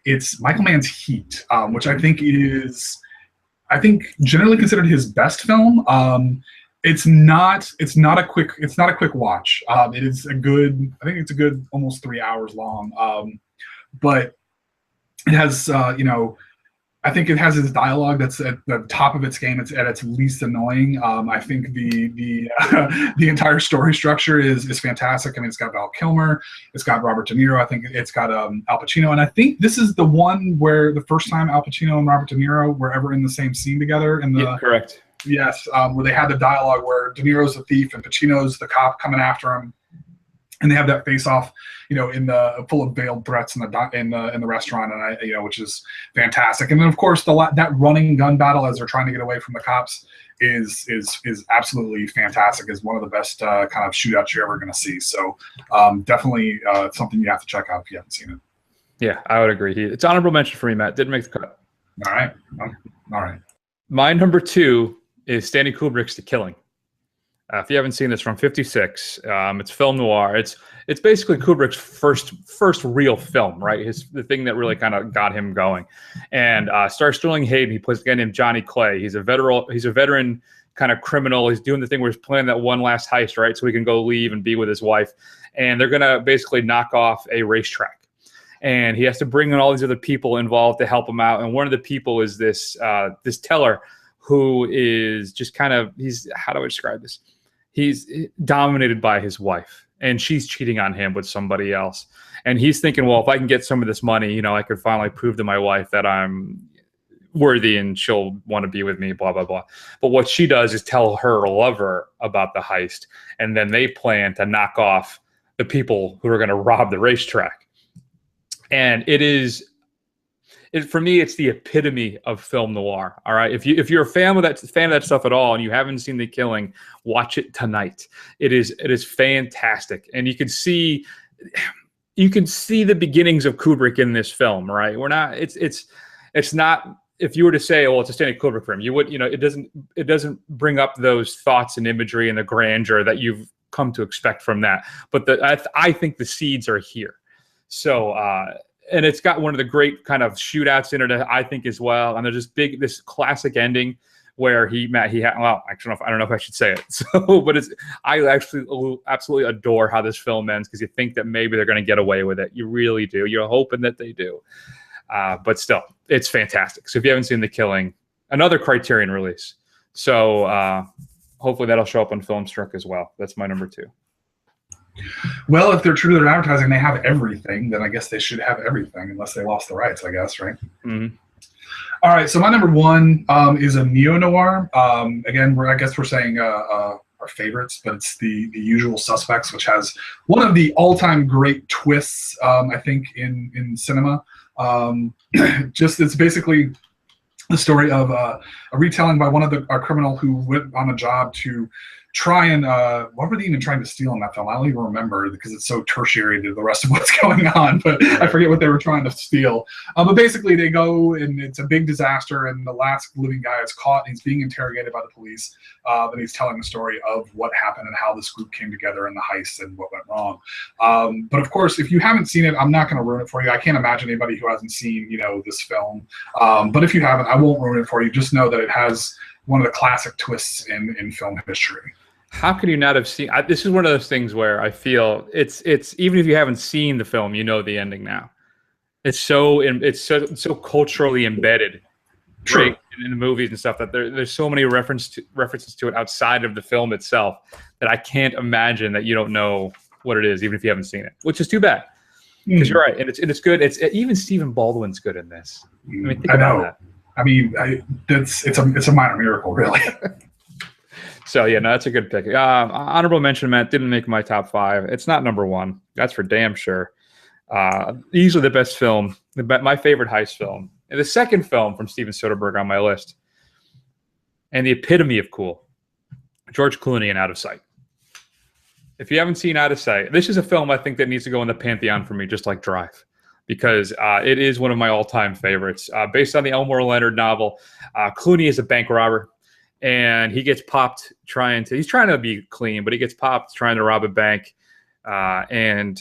It's Michael Mann's Heat, which I think generally considered his best film. It's not a quick watch. It is I think it's a good almost 3 hours long. But it has I think it has its dialogue that's at the top of its game. It's at its least annoying. I think the entire story structure is fantastic. I mean, it's got Val Kilmer, it's got Robert De Niro. I think it's got Al Pacino, and I think this is the one where the first time Al Pacino and Robert De Niro were ever in the same scene together. Correct. Yes, where they had the dialogue where De Niro's the thief and Pacino's the cop coming after him. And they have that face-off, in the full of veiled threats in the restaurant, and which is fantastic. And then of course that running gun battle as they're trying to get away from the cops is absolutely fantastic. Is one of the best kind of shootouts you're ever going to see. So definitely something you have to check out if you haven't seen it. Yeah, I would agree. It's honorable mention for me, Matt. Didn't make the cut. All right. My number 2 is Stanley Kubrick's The Killing. If you haven't seen this, from '56, it's film noir. It's basically Kubrick's first real film, right? The thing that really kind of got him going. And stars Sterling Hayden. He plays a guy named Johnny Clay. He's a veteran kind of criminal. He's doing the thing where he's planning that one last heist, right? So he can go leave and be with his wife. And they're gonna basically knock off a racetrack. And he has to bring in all these other people involved to help him out. And one of the people is this teller who is just kind of how do I describe this? He's dominated by his wife, and she's cheating on him with somebody else. And he's thinking, well, if I can get some of this money, I could finally prove to my wife that I'm worthy and she'll want to be with me, blah, blah, blah. But what she does is tell her lover about the heist, and then they plan to knock off the people who are going to rob the racetrack. And for me, it's the epitome of film noir. All right, if you're a fan of that stuff at all, and you haven't seen The Killing, watch it tonight. It is fantastic, and you can see the beginnings of Kubrick in this film. Right, it's not. If you were to say, "Oh, it's a Stanley Kubrick film," you would, it doesn't bring up those thoughts and imagery and the grandeur that you've come to expect from that. But I think the seeds are here. So. And it's got one of the great kind of shootouts in it, I think, as well. And there's this classic ending where I don't know if I should say it. So, but I actually absolutely adore how this film ends, because you think that maybe they're going to get away with it. You really do. You're hoping that they do. But still, it's fantastic. So if you haven't seen The Killing, another Criterion release. So hopefully that'll show up on Filmstruck as well. That's my number 2. Well, if they're true to their advertising, they have everything, then I guess they should have everything, unless they lost the rights, I guess, right? Mm-hmm. All right, so my number 1 is a neo-noir. Again, I guess we're saying our favorites, but it's the Usual Suspects, which has one of the all-time great twists, I think, in cinema. It's basically the story of a retelling by one of a criminal who went on a job to try and what were they even trying to steal in that film? I don't even remember, because it's so tertiary to the rest of what's going on, but I forget what they were trying to steal. But basically they go, and it's a big disaster, and the last living guy is caught, and he's being interrogated by the police, and he's telling the story of what happened and how this group came together in the heist and what went wrong. But of course, if you haven't seen it, I'm not going to ruin it for you. I can't imagine anybody who hasn't seen this film. But if you haven't, I won't ruin it for you. Just know that it has one of the classic twists in film history. How could you not have seen? This is one of those things where I feel it's even if you haven't seen the film, the ending now. It's so culturally embedded, right, in the movies and stuff, that there's so many references to it outside of the film itself that I can't imagine that you don't know what it is, even if you haven't seen it, which is too bad. Because you're right, and it's good. It's even Stephen Baldwin's good in this. I mean, think about that. I mean, it's a minor miracle, really. So yeah, no, that's a good pick. Honorable mention, Matt, didn't make my top 5. It's not number 1. That's for damn sure. Easily the best film, my favorite heist film. And the second film from Steven Soderbergh on my list, and the epitome of cool, George Clooney in Out of Sight. If you haven't seen Out of Sight, this is a film I think that needs to go in the pantheon for me, just like Drive, because it is one of my all-time favorites. Based on the Elmore Leonard novel, Clooney is a bank robber, and he gets popped he's trying to be clean, but he gets popped trying to rob a bank. And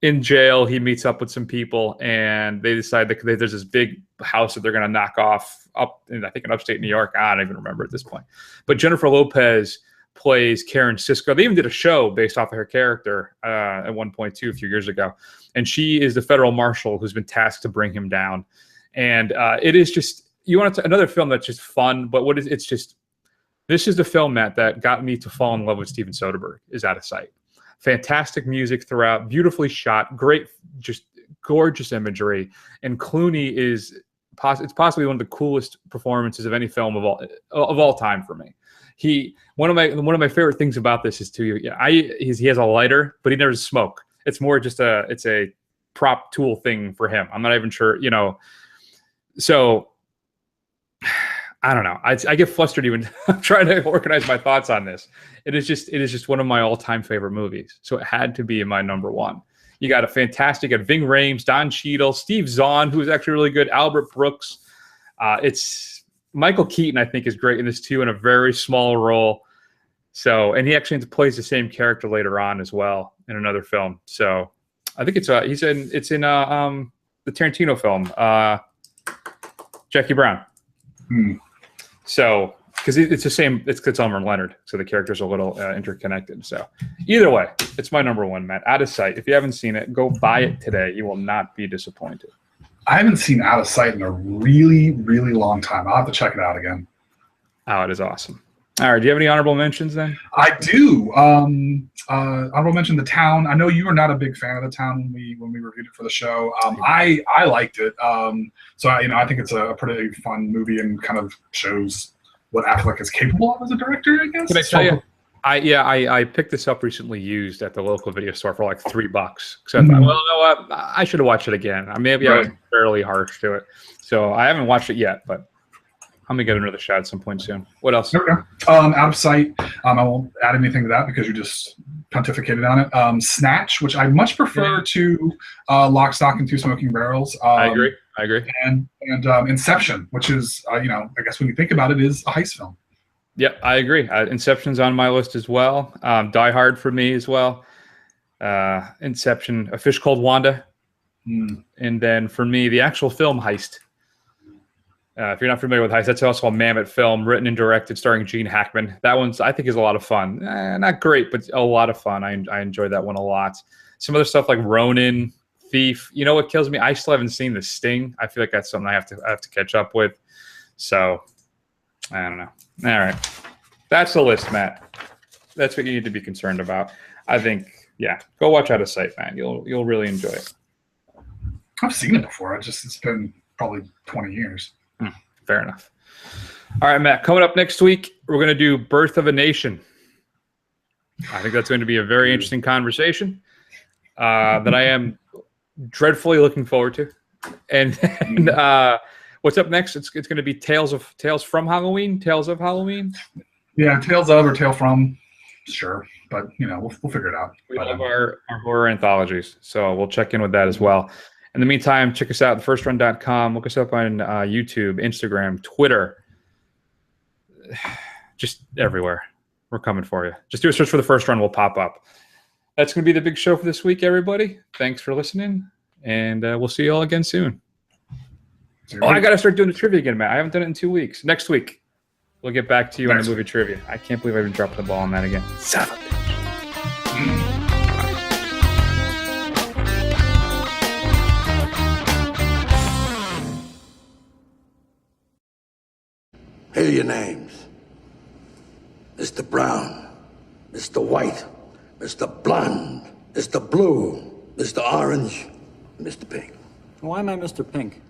in jail, he meets up with some people, and they decide that there's this big house that they're going to knock off up in, I think, in upstate New York. I don't even remember at this point. But Jennifer Lopez plays Karen Sisko. They even did a show based off of her character at one point, too, a few years ago. And she is the federal marshal who's been tasked to bring him down. And it is just, another film that's just fun, but this is the film, Matt, that got me to fall in love with Steven Soderbergh, is Out of Sight. Fantastic music throughout, beautifully shot, great, just gorgeous imagery. And Clooney it's possibly one of the coolest performances of any film of all time for me. One of my favorite things about this is he has a lighter, but he never does smoke. It's more just it's a prop tool thing for him. I'm not even sure, So I don't know. I get flustered even I'm trying to organize my thoughts on this. It is just one of my all-time favorite movies. So it had to be in my number one. You got Ving Rhames, Don Cheadle, Steve Zahn, who is actually really good, Albert Brooks. It's Michael Keaton, I think, is great in this too, in a very small role. So, and he actually plays the same character later on as well in another film. So I think it's in the Tarantino film, Jackie Brown. So, because it's the same, it's Elmer Leonard, so the characters are a little interconnected. So, either way, it's my number one, Matt. Out of Sight. If you haven't seen it, go buy it today. You will not be disappointed. I haven't seen Out of Sight in a really, really long time. I'll have to check it out again. Oh, it is awesome. All right. Do you have any honorable mentions then? I do. Honorable mention, The Town. I know you were not a big fan of The Town when we reviewed it for the show. I liked it. So I think it's a pretty fun movie and kind of shows what Affleck is capable of as a director, I guess. Can I tell you? I picked this up recently used at the local video store for like $3. So I thought, well, you know what? I should have watched it again. Maybe I was fairly harsh to it. So I haven't watched it yet, but I'm gonna get another shot at some point soon. What else? Okay. Out of Sight. I won't add anything to that because you just pontificated on it. Snatch, which I much prefer to Lock, Stock, and Two Smoking Barrels. I agree. And Inception, which is I guess when you think about it, is a heist film. Yep, I agree. Inception's on my list as well. Die Hard for me as well. Inception, A Fish Called Wanda. And then for me, the actual film Heist. If you're not familiar with Heist, that's also a Mammoth film written and directed starring Gene Hackman. That one's, I think, is a lot of fun. Not great, but a lot of fun. I enjoyed that one a lot. Some other stuff like Ronin, Thief. You know what kills me? I still haven't seen The Sting. I feel like that's something I have to catch up with. So, I don't know. All right. That's the list, Matt. That's what you need to be concerned about. I think, go watch Out of Sight, man. You'll really enjoy it. I've seen it before. It's been probably 20 years. Fair enough. All right, Matt, coming up next week, we're going to do Birth of a Nation. I think that's going to be a very interesting conversation that I am dreadfully looking forward to. And what's up next? It's going to be Tales from Halloween? Tales of Halloween? Yeah, Tales of or Tale from. Sure. But, we'll figure it out. We love our horror anthologies, so we'll check in with that as well. In the meantime, check us out at thefirstrun.com. Look us up on YouTube, Instagram, Twitter, just everywhere. We're coming for you. Just do a search for The First Run. We'll pop up. That's going to be the big show for this week, everybody. Thanks for listening, and we'll see you all again soon. I got to start doing the trivia again, Matt. I haven't done it in 2 weeks. Next week, we'll get back to you on the movie trivia. I can't believe I even dropped the ball on that again. Son of a bitch. Here are your names. Mr. Brown, Mr. White, Mr. Blonde, Mr. Blue, Mr. Orange, and Mr. Pink. Why am I Mr. Pink?